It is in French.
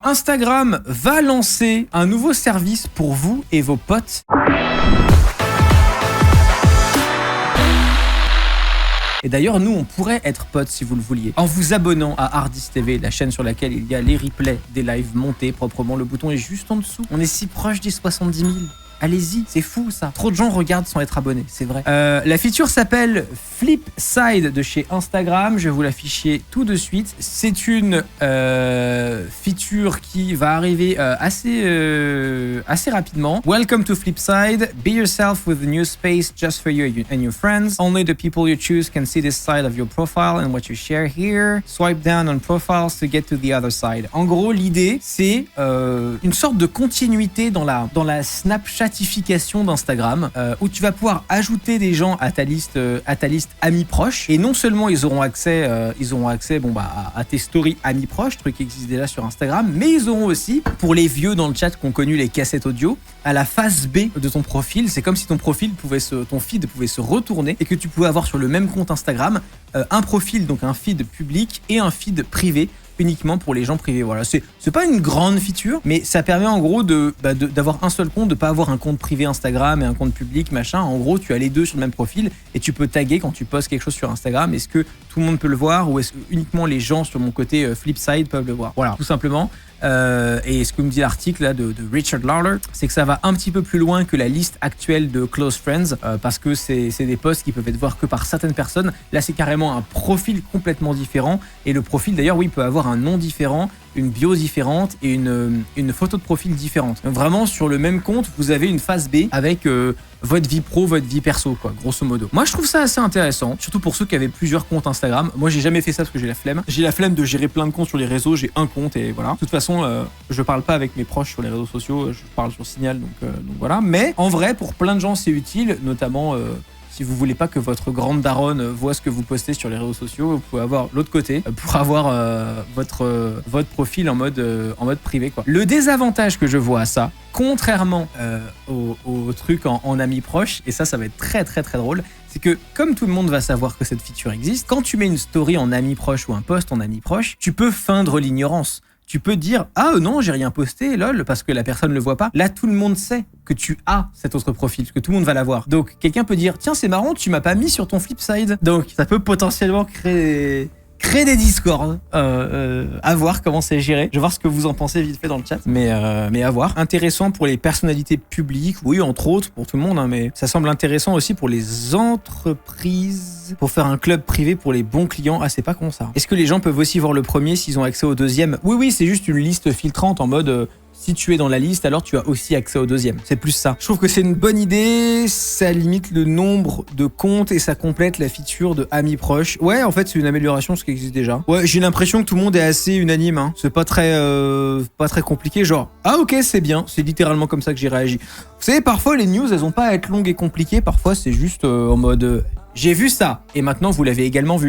Instagram va lancer un nouveau service pour vous et vos potes. Et d'ailleurs, nous, on pourrait être potes si vous le vouliez. En vous abonnant à Hardis TV, la chaîne sur laquelle il y a les replays des lives montés proprement. Le bouton est juste en dessous. On est si proche des 70 000. Allez-y, c'est fou ça. Trop de gens regardent sans être abonnés, c'est vrai. La feature s'appelle Flipside de chez Instagram. Je vais vous l'afficher tout de suite. C'est une feature qui va arriver assez rapidement. Welcome to Flipside. Be yourself with a new space just for you and your friends. Only the people you choose can see this side of your profile and what you share here. Swipe down on profiles to get to the other side. En gros, l'idée, c'est une sorte de continuité dans la Snapchat d'Instagram où tu vas pouvoir ajouter des gens à ta liste amis proches, et non seulement ils auront accès à tes stories amis proches, truc qui existe déjà sur Instagram, mais ils auront aussi, pour les vieux dans le chat qui ont connu les cassettes audio, à la face B de ton profil. C'est comme si ton feed pouvait se retourner et que tu pouvais avoir sur le même compte Instagram un profil, donc un feed public et un feed privé, uniquement pour les gens privés. Voilà, c'est pas une grande feature, mais ça permet en gros d'avoir un seul compte, de pas avoir un compte privé Instagram et un compte public, machin. En gros, tu as les deux sur le même profil et tu peux taguer quand tu postes quelque chose sur Instagram. Est-ce que tout le monde peut le voir ou est-ce que uniquement les gens sur mon côté Flipside peuvent le voir? Voilà, tout simplement. Et ce que me dit l'article là de Richard Lawler, c'est que ça va un petit peu plus loin que la liste actuelle de Close Friends, parce que c'est des posts qui peuvent être vus que par certaines personnes. Là, c'est carrément un profil complètement différent, et le profil d'ailleurs, oui, peut avoir un nom différent, une bio différente et une photo de profil différente. Donc vraiment, sur le même compte, vous avez une face B avec votre vie pro, votre vie perso, quoi, grosso modo. Moi, je trouve ça assez intéressant, surtout pour ceux qui avaient plusieurs comptes Instagram. Moi, j'ai jamais fait ça parce que j'ai la flemme. J'ai la flemme de gérer plein de comptes sur les réseaux. J'ai un compte et voilà. De toute façon, je parle pas avec mes proches sur les réseaux sociaux. Je parle sur Signal, donc voilà. Mais en vrai, pour plein de gens, c'est utile, notamment si vous voulez pas que votre grande daronne voit ce que vous postez sur les réseaux sociaux, vous pouvez avoir l'autre côté pour avoir votre profil en mode privé, quoi. Le désavantage que je vois à ça, contrairement au truc en amis proches, et ça va être très très très drôle, c'est que comme tout le monde va savoir que cette feature existe, quand tu mets une story en amis proches ou un post en amis proches, tu peux feindre l'ignorance. Tu peux dire « Ah non, j'ai rien posté, lol », parce que la personne ne le voit pas. Là, tout le monde sait que tu as cet autre profil, parce que tout le monde va l'avoir. Donc, quelqu'un peut dire « Tiens, c'est marrant, tu m'as pas mis sur ton Flipside ». Donc, ça peut potentiellement créer des discords. À voir comment c'est géré. Je vais voir ce que vous en pensez vite fait dans le chat. Mais à voir. Intéressant pour les personnalités publiques, oui, entre autres, pour tout le monde, hein, mais ça semble intéressant aussi pour les entreprises, pour faire un club privé pour les bons clients. Ah, c'est pas con ça. Est-ce que les gens peuvent aussi voir le premier s'ils ont accès au deuxième? Oui, c'est juste une liste filtrante en mode... si tu es dans la liste, alors tu as aussi accès au deuxième. C'est plus ça. Je trouve que c'est une bonne idée, ça limite le nombre de comptes et ça complète la feature de amis proches. Ouais, en fait, c'est une amélioration de ce qui existe déjà. Ouais, j'ai l'impression que tout le monde est assez unanime, hein. C'est pas très compliqué, genre, ah ok, c'est bien. C'est littéralement comme ça que j'ai réagi. Vous savez, parfois, les news, elles ont pas à être longues et compliquées. Parfois, c'est juste en mode, j'ai vu ça, et maintenant, vous l'avez également vu.